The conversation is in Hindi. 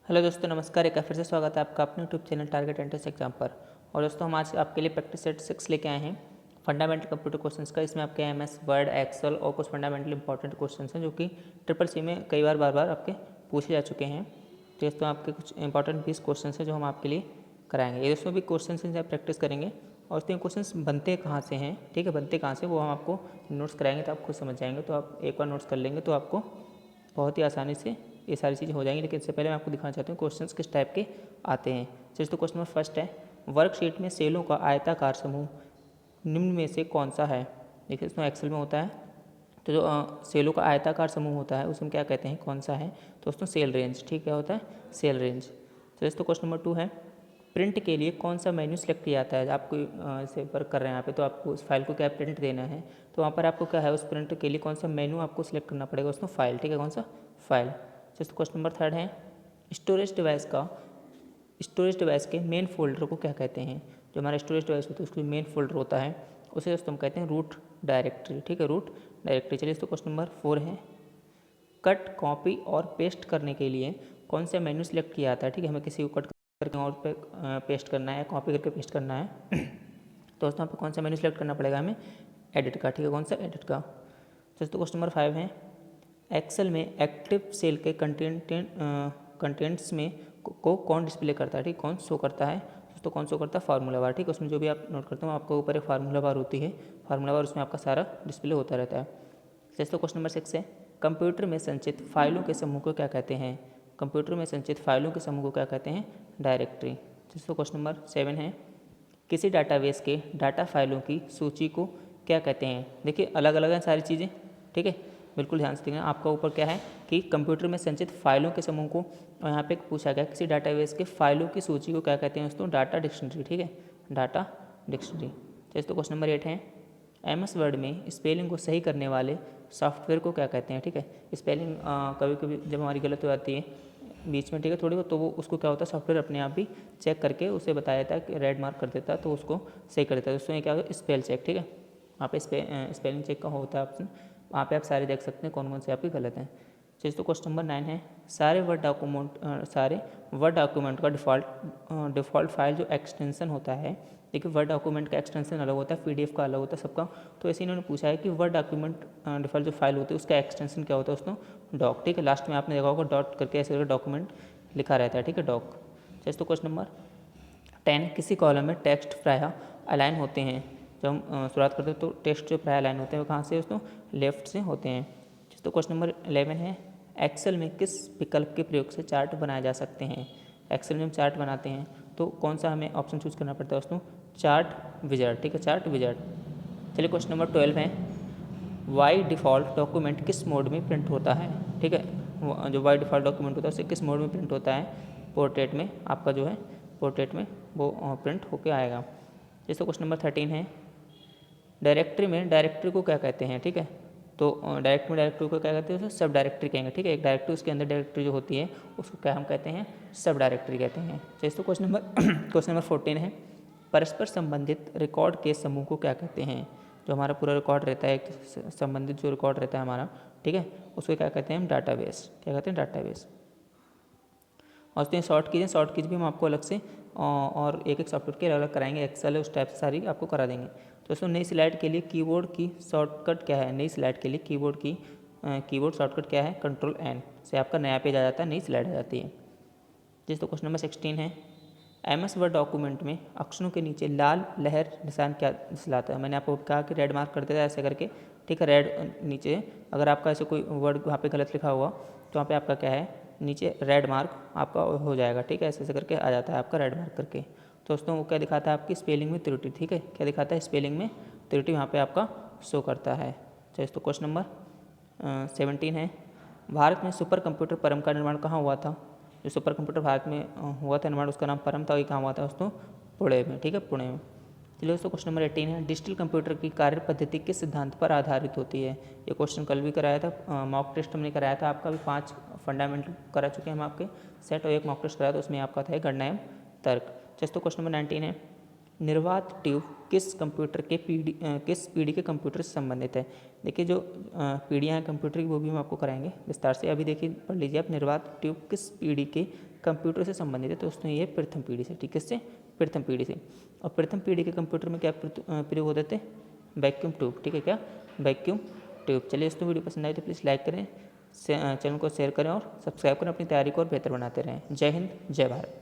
हेलो दोस्तों, नमस्कार। एक बार फिर से स्वागत है आपका अपने YouTube channel target entrance exam पर। और दोस्तों, हम आज आपके लिए प्रैक्टिस सेट 6 लेके आए हैं फंडामेंटल कंप्यूटर क्वेश्चंस का। इसमें आपके एमएस वर्ड, एक्सेल और कुछ फंडामेंटल इंपॉर्टेंट क्वेश्चंस हैं जो कि ट्रिपल सी में कई बार आपके पूछे जा चुके हैं। तो दोस्तों, आपके कुछ इंपॉर्टेंट 20 क्वेश्चन हैं जो हम आपके लिए कराएंगे। ये दोस्तों भी क्वेश्चन से आप प्रैक्टिस करेंगे और उसमें क्वेश्चन बनते कहाँ से हैं, ठीक है, बनते कहाँ से वो हम आपको नोट्स कराएंगे तो आप खुद समझ जाएंगे। तो आप एक बार नोट्स कर लेंगे तो आपको बहुत ही आसानी से ये सारी चीज़ें हो जाएंगी। लेकिन इससे पहले मैं आपको दिखाना चाहता हूँ क्वेश्चंस किस टाइप के आते हैं। तो क्वेश्चन नंबर फर्स्ट है, वर्कशीट में सेलों का आयताकार समूह निम्न में से कौन सा है। देखिए, इसमें एक्सेल में होता है। तो जो सेलों का आयताकार समूह होता है उसमें क्या कहते हैं, कौन सा है। तो दोस्तों सेल रेंज, ठीक है, होता है सेल रेंज। तो दोस्तों क्वेश्चन नंबर 2 है, प्रिंट के लिए कौन सा मेन्यू सेलेक्ट किया जाता है। आपको इसे वर्क कर रहे हैं यहाँ पे, तो आपको उस फाइल को क्या प्रिंट देना है, तो वहाँ पर आपको क्या है, उस प्रिंट के लिए कौन सा मेन्यू आपको सिलेक्ट करना पड़ेगा, उसमें फाइल, ठीक है, कौन सा फाइल। जैसे क्वेश्चन नंबर 3 है, स्टोरेज डिवाइस के मेन फोल्डर को क्या कहते हैं। जो हमारा स्टोरेज डिवाइस होता है उसके मेन फोल्डर होता है, उसे दोस्तों हम कहते हैं रूट डायरेक्टरी, ठीक है, रूट डायरेक्टरी। चलिए दोस्तों क्वेश्चन नंबर 4 है, कट, कॉपी और पेस्ट करने के लिए कौन सा मेन्यू सेलेक्ट किया जाता है। ठीक है, हमें किसी को कट करके और पे पेस्ट करना है, कॉपी करके पेस्ट करना है तो दोस्तों यहाँ पे कौन सा मेन्यू सेलेक्ट करना पड़ेगा हमें, एडिट का, ठीक है, कौन सा एडिट का। दोस्तों क्वेश्चन नंबर 5 है, एक्सेल में एक्टिव सेल के कंटेंट्स में को कौन डिस्प्ले करता है, ठीक, कौन शो करता है। दोस्तों कौन शो करता है, फार्मूला बार, ठीक, उसमें जो भी आप नोट करते हो आपको ऊपर एक फार्मूला बार होती है, फार्मूला बार उसमें आपका सारा डिस्प्ले होता रहता है। जैसे क्वेश्चन नंबर 6 है, कंप्यूटर में संचित फाइलों के समूह को क्या कहते हैं। कंप्यूटर में संचित फाइलों के समूह को क्या कहते हैं, डायरेक्टरी। जैसे क्वेश्चन नंबर 7 है, किसी डाटाबेस के डाटा फाइलों की सूची को क्या कहते हैं। देखिए अलग अलग हैं सारी चीज़ें, ठीक है, बिल्कुल ध्यान से देखना। आपका ऊपर क्या है कि कंप्यूटर में संचित फाइलों के समूह को, और यहाँ पे पूछा गया किसी डाटाबेस के फाइलों की सूची को क्या कहते हैं दोस्तों, डाटा डिक्शनरी, ठीक है, डाटा डिक्शनरी। जैसे क्वेश्चन नंबर 8 है, एमएस वर्ड में स्पेलिंग को सही करने वाले सॉफ्टवेयर को क्या कहते हैं। ठीक है, स्पेलिंग कभी कभी जब हमारी गलत हो जाती है बीच में, ठीक है, थोड़ी बहुत, तो वो उसको क्या होता है, सॉफ्टवेयर अपने आप भी चेक करके उसे बताया था कि रेड मार्क कर देता है तो उसको सही कर देता है। दोस्तों ये क्या होगा, स्पेल चेक, ठीक है, वहाँ पे स्पेलिंग चेक का होता है ऑप्शन, वहाँ पे आप सारे देख सकते हैं कौन कौन से आपके गलत हैं। चलिए तो क्वेश्चन नंबर 9 है, सारे वर्ड डॉक्यूमेंट का डिफ़ॉल्ट फाइल जो एक्सटेंशन होता है। देखिए वर्ड डॉक्यूमेंट का एक्सटेंशन अलग होता है, पीडीएफ का अलग होता है सबका। तो ऐसे इन्होंने पूछा है कि वर्ड डॉक्यूमेंट डिफ़ॉल्ट जो फाइल होती है उसका एक्सटेंशन क्या होता है उसको, डॉक, ठीक है, लास्ट में आपने देखा होगा डॉट करके ऐसे करके डॉक्यूमेंट लिखा रहता है, ठीक है, डॉक। जैसे तो क्वेश्चन नंबर 10, किसी कॉलम में टेक्स्ट प्रायः अलाइन होते हैं। जब हम शुरुआत करते हैं तो टेक्स्ट जो प्रायः अलाइन होते हैं वो कहाँ से, उसको लेफ्ट से होते हैं। तो क्वेश्चन नंबर 11 है, एक्सेल में किस विकल्प के प्रयोग से चार्ट बनाए जा सकते हैं। एक्सेल में हम चार्ट बनाते हैं तो कौन सा हमें ऑप्शन चूज करना पड़ता है दोस्तों, चार्ट विजार्ड, ठीक है, चार्ट विजार्ड। चलिए क्वेश्चन नंबर 12 है, वाई डिफ़ॉल्ट डॉक्यूमेंट किस मोड में प्रिंट होता है। ठीक है, जो वाई डिफ़ॉल्ट डॉक्यूमेंट होता है उसे किस मोड में प्रिंट होता है, पोर्ट्रेट में, आपका जो है पोर्ट्रेट में वो प्रिंट होके आएगा। जैसे क्वेश्चन नंबर 13 है, डायरेक्टरी को क्या कहते हैं। ठीक है, तो डायरेक्टरी को क्या कहते हैं, उसे सब डायरेक्टरी कहेंगे, ठीक है, एक डायरेक्टरी उसके अंदर डायरेक्टरी जो होती है उसको क्या हम कहते हैं, सब डायरेक्टरी कहते हैं। जैसे तो क्वेश्चन नंबर 14 है, परस्पर संबंधित रिकॉर्ड के समूह को क्या कहते हैं। जो हमारा पूरा रिकॉर्ड रहता है, एक संबंधित जो रिकॉर्ड रहता है हमारा, ठीक है, उसको क्या कहते हैं हम, डाटाबेस, क्या कहते हैं, डाटाबेस। और उसमें शॉर्ट कीज भी हम आपको अलग से और एक एक सॉफ्टवेयर के अलग कराएंगे, एक्सेल उस टाइप से सारी आपको करा देंगे। तो दोस्तों नई स्लाइड के लिए कीबोर्ड की शॉर्टकट क्या है, नई स्लाइड के लिए कीबोर्ड शॉर्टकट क्या है, कंट्रोल एन से आपका नया पेज आ जाता है, नई स्लाइड आ जाती है। जिस तो क्वेश्चन नंबर 16 है, एमएस वर्ड डॉक्यूमेंट में अक्षरों के नीचे लाल लहर निशान क्या दिखलाता है। मैंने आपको कहा कि रेड मार्क कर देता है ऐसे करके, ठीक है, रेड नीचे अगर आपका ऐसे कोई वर्ड वहाँ पे गलत लिखा हुआ तो वहाँ पे आपका क्या है, नीचे रेड मार्क आपका हो जाएगा, ठीक है, ऐसे करके आ जाता है आपका रेड मार्क करके। तो दोस्तों वो क्या दिखाता है, आपकी स्पेलिंग में त्रुटि, ठीक है, क्या दिखाता है, स्पेलिंग में त्रुटि वहाँ पे आपका शो करता है। चलिए तो क्वेश्चन नंबर 17 है, भारत में सुपर कंप्यूटर परम का निर्माण कहाँ हुआ था। जो सुपर कंप्यूटर भारत में हुआ था निर्माण, उसका नाम परम था, ये कहाँ हुआ था दोस्तों, पुणे में, ठीक है, पुणे में। चलिए दोस्तों क्वेश्चन नंबर 18 है, डिजिटल कंप्यूटर की कार्य पद्धति किस सिद्धांत पर आधारित होती है। ये क्वेश्चन कल भी कराया था, मॉक टेस्ट हमने कराया था आपका भी, 5 फंडामेंटल करा चुके हैं हम आपके सेट, और एक मॉक टेस्ट कराया था उसमें आपका था गणना एवं तर्क। जैसे तो क्वेश्चन नंबर 19 है, निर्वात ट्यूब किस कंप्यूटर के किस पीढ़ी के कंप्यूटर से संबंधित है। देखिए जो पीढ़ियाँ हैं कंप्यूटर की वो भी हम आपको कराएंगे विस्तार से। अभी देखिए पढ़ लीजिए आप, निर्वात ट्यूब किस पीढ़ी के कंप्यूटर से संबंधित है, तो उसमें ये प्रथम पीढ़ी से। ठीक है, इससे प्रथम पीढ़ी से। और प्रथम पीढ़ी के कंप्यूटर में क्या प्रयोग होते थे, वैक्यूम ट्यूब। ठीक है, क्या वैक्यूम ट्यूब। चलिए दोस्तों वीडियो पसंद आई तो प्लीज़ लाइक करें, चैनल को शेयर करें और सब्सक्राइब करें, अपनी तैयारी को और बेहतर बनाते रहें। जय हिंद, जय भारत।